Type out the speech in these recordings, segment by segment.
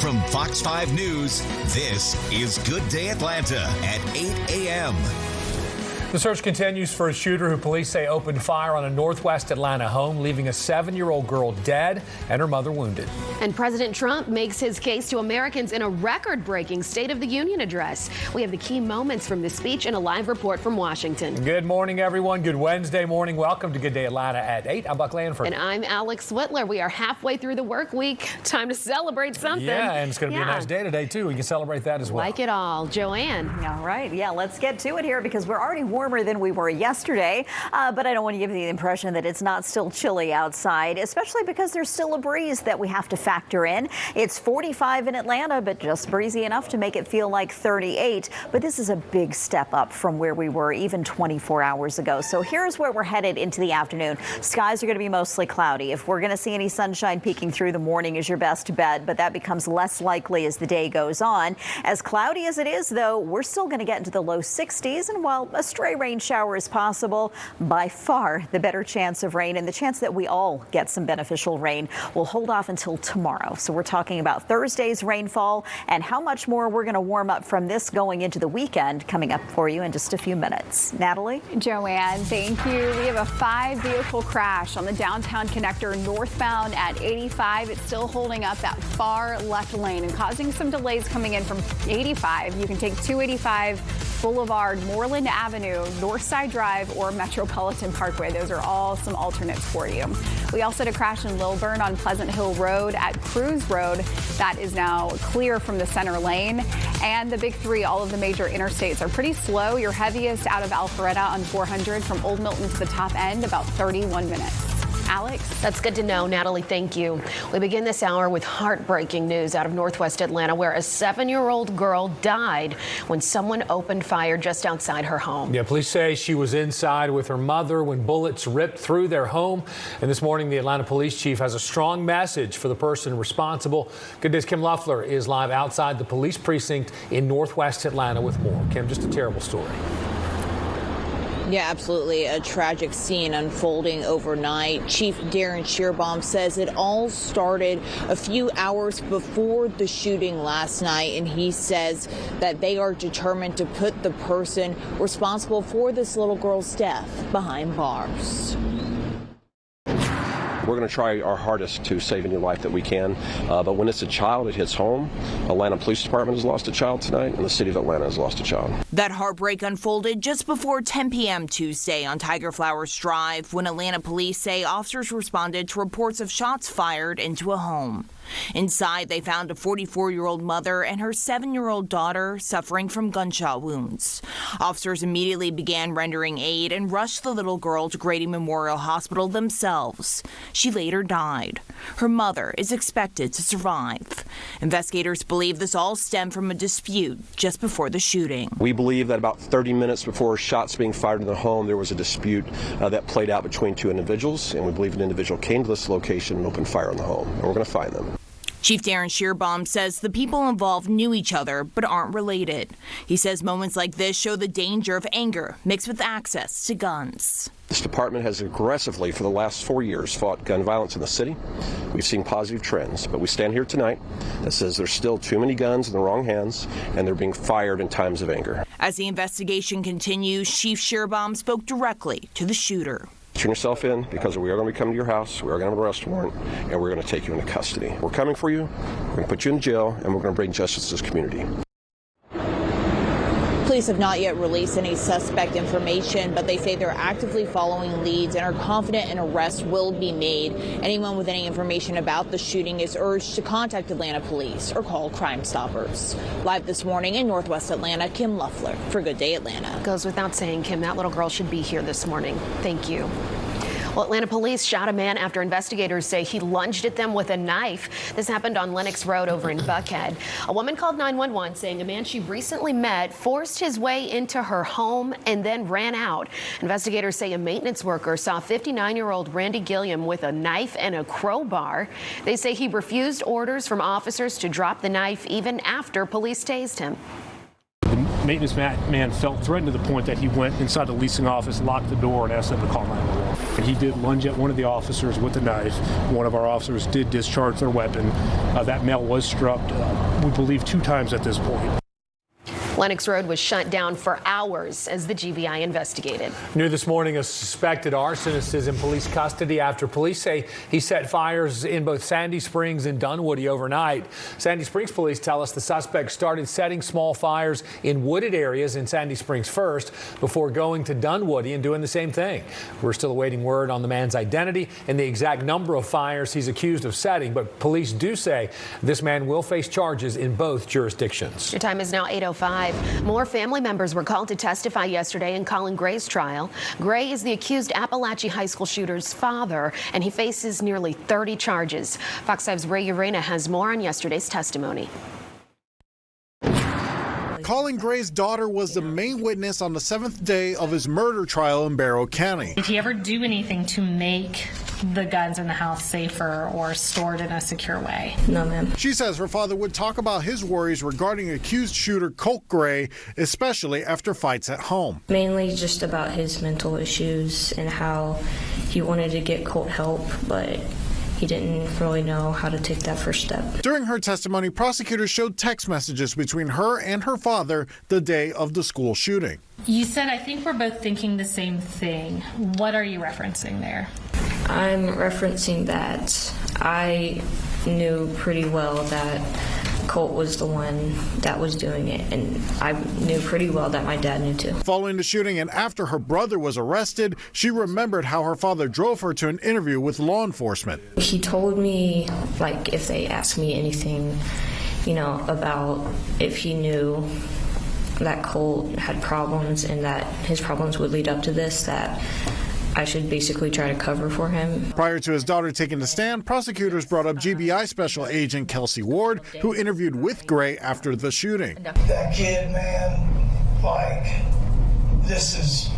From Fox 5 News, this is Good Day Atlanta at 8 a.m. The search continues for a shooter who police say opened fire on a northwest Atlanta home, leaving a 7-year-old girl dead and her mother wounded. And President Trump makes his case to Americans in a record-breaking State of the Union address. We have the key moments from the speech and a live report from Washington. Good morning, everyone. Good Wednesday morning. Welcome to Good Day Atlanta at 8. I'm Buck Lanford. And I'm Alex Whitler. We are halfway through the work week. Time to celebrate something. Yeah, and it's going to be a nice day today, too. We can celebrate that as well. Like it all. Joanne. All right. Yeah, let's get to it here because we're already warmer than we were yesterday. But I don't want to give you the impression that it's not still chilly outside, especially because there's still a breeze that we have to factor in. It's 45 in Atlanta, but just breezy enough to make it feel like 38. But this is a big step up from where we were even 24 hours ago. So here's where we're headed into the afternoon. Skies are going to be mostly cloudy. If we're going to see any sunshine peeking through, the morning is your best bet, but that becomes less likely as the day goes on. As cloudy as it is, though, we're still going to get into the low 60s. And while a stray rain shower is possible, by far the better chance of rain and the chance that we all get some beneficial rain will hold off until tomorrow. So we're talking about Thursday's rainfall and how much more we're going to warm up from this going into the weekend coming up for you in just a few minutes. Natalie? Joanne, thank you. We have a 5-vehicle crash on the downtown connector northbound at 85. It's still holding up that far left lane and causing some delays coming in from 85. You can take 285 Boulevard, Moreland Avenue, Northside Drive, or Metropolitan Parkway. Those are all some alternates for you. We also had a crash in Lilburn on Pleasant Hill Road at Cruz Road. That is now clear from the center lane. And the big three, all of the major interstates are pretty slow. Your heaviest out of Alpharetta on 400 from Old Milton to the top end, about 31 minutes. Alex? That's good to know, Natalie. Thank you. We begin this hour with heartbreaking news out of Northwest Atlanta, where a 7-year-old girl died when someone opened fire just outside her home. Yeah, police say she was inside with her mother when bullets ripped through their home. And this morning, the Atlanta police chief has a strong message for the person responsible. Good Day's Kim Luffler is live outside the police precinct in Northwest Atlanta with more. Kim, just a terrible story. Yeah, absolutely. A tragic scene unfolding overnight. Chief Darren Shearbaum says it all started a few hours before the shooting last night, and he says that they are determined to put the person responsible for this little girl's death behind bars. We're going to try our hardest to save any life that we can, but when it's a child, it hits home. Atlanta Police Department has lost a child tonight, and the city of Atlanta has lost a child. That heartbreak unfolded just before 10 p.m. Tuesday on Tiger Flowers Drive when Atlanta police say officers responded to reports of shots fired into a home. Inside, they found a 44-year-old mother and her 7-year-old daughter suffering from gunshot wounds. Officers immediately began rendering aid and rushed the little girl to Grady Memorial Hospital themselves. She later died. Her mother is expected to survive. Investigators believe this all stemmed from a dispute just before the shooting. We believe that about 30 minutes before shots being fired in the home, there was a dispute that played out between two individuals, and we believe an individual came to this location and opened fire on the home, and we're going to find them. Chief Darren Shearbaum says the people involved knew each other but aren't related. He says moments like this show the danger of anger mixed with access to guns. This department has aggressively, for the last 4 years, fought gun violence in the city. We've seen positive trends, but we stand here tonight that says there's still too many guns in the wrong hands, and they're being fired in times of anger. As the investigation continues, Chief Shearbaum spoke directly to the shooter. Turn yourself in because we are going to be coming to your house, we are going to have an arrest warrant, and we're going to take you into custody. We're coming for you, we're going to put you in jail, and we're going to bring justice to this community. Police have not yet released any suspect information, but they say they're actively following leads and are confident an arrest will be made. Anyone with any information about the shooting is urged to contact Atlanta Police or call Crime Stoppers. Live this morning in Northwest Atlanta, Kim Luffler for Good Day Atlanta. Goes without saying, Kim, that little girl should be here this morning. Thank you. Well, Atlanta police shot a man after investigators say he lunged at them with a knife. This happened on Lenox Road over in Buckhead. A woman called 911 saying a man she recently met forced his way into her home and then ran out. Investigators say a maintenance worker saw 59-year-old Randy Gilliam with a knife and a crowbar. They say he refused orders from officers to drop the knife even after police tased him. The maintenance man felt threatened to the point that he went inside the leasing office, locked the door, and asked them to call 911. He did lunge at one of the officers with a knife. One of our officers did discharge their weapon. That male was struck, we believe, 2 times at this point. Lennox Road was shut down for hours as the GBI investigated. New this morning, a suspected arsonist is in police custody after police say he set fires in both Sandy Springs and Dunwoody overnight. Sandy Springs police tell us the suspect started setting small fires in wooded areas in Sandy Springs first before going to Dunwoody and doing the same thing. We're still awaiting word on the man's identity and the exact number of fires he's accused of setting, but police do say this man will face charges in both jurisdictions. Your time is now 8:05. More family members were called to testify yesterday in Colin Gray's trial. Gray is the accused Appalachia High School shooter's father, and he faces nearly 30 charges. Fox 5's Ray Urena has more on yesterday's testimony. Colin Gray's daughter was the main witness on the 7th day of his murder trial in Barrow County. Did he ever do anything to make the guns in the house safer or stored in a secure way? No, ma'am. She says her father would talk about his worries regarding accused shooter Colt Gray, especially after fights at home. Mainly just about his mental issues and how he wanted to get Colt help, but he didn't really know how to take that first step. During her testimony, prosecutors showed text messages between her and her father the day of the school shooting. You said, I think we're both thinking the same thing. What are you referencing there? I'm referencing that I knew pretty well that Colt was the one that was doing it, and I knew pretty well that my dad knew too. Following the shooting and after her brother was arrested, she remembered how her father drove her to an interview with law enforcement. He told me, like, if they asked me anything, about if he knew that Colt had problems and that his problems would lead up to this, that I should basically try to cover for him. Prior to his daughter taking the stand, prosecutors brought up GBI Special Agent Kelsey Ward, who interviewed with Gray after the shooting. That kid, man, this is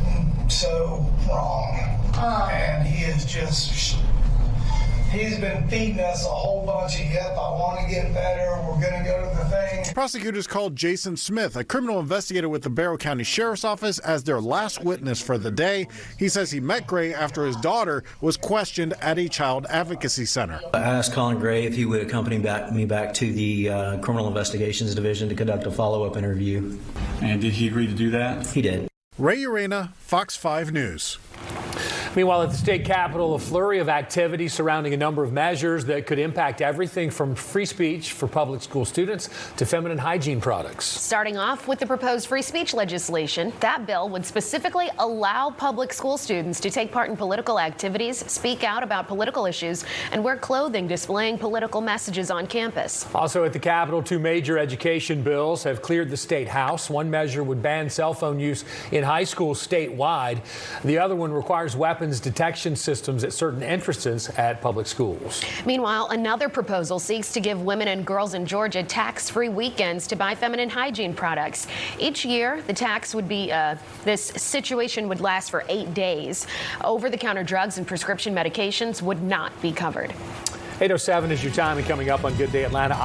so wrong. And he's been feeding us a whole bunch of, yep, I want to get better, we're going to go to the thing. Prosecutors called Jason Smith, a criminal investigator with the Barrow County Sheriff's Office, as their last witness for the day. He says he met Gray after his daughter was questioned at a child advocacy center. I asked Colin Gray if he would accompany me back to the Criminal Investigations Division to conduct a follow-up interview. And did he agree to do that? He did. Ray Urena, Fox 5 News. Meanwhile, at the state capitol, a flurry of activity surrounding a number of measures that could impact everything from free speech for public school students to feminine hygiene products. Starting off with the proposed free speech legislation, that bill would specifically allow public school students to take part in political activities, speak out about political issues, and wear clothing displaying political messages on campus. Also at the Capitol, 2 major education bills have cleared the state house. One measure would ban cell phone use in high schools statewide. The other one requires weapons detection systems at certain entrances at public schools. Meanwhile, another proposal seeks to give women and girls in Georgia tax-free weekends to buy feminine hygiene products. Each year, the tax would be, this situation would last for 8 days. Over-the-counter drugs and prescription medications would not be covered. 8:07 is your time, and coming up on Good Day Atlanta.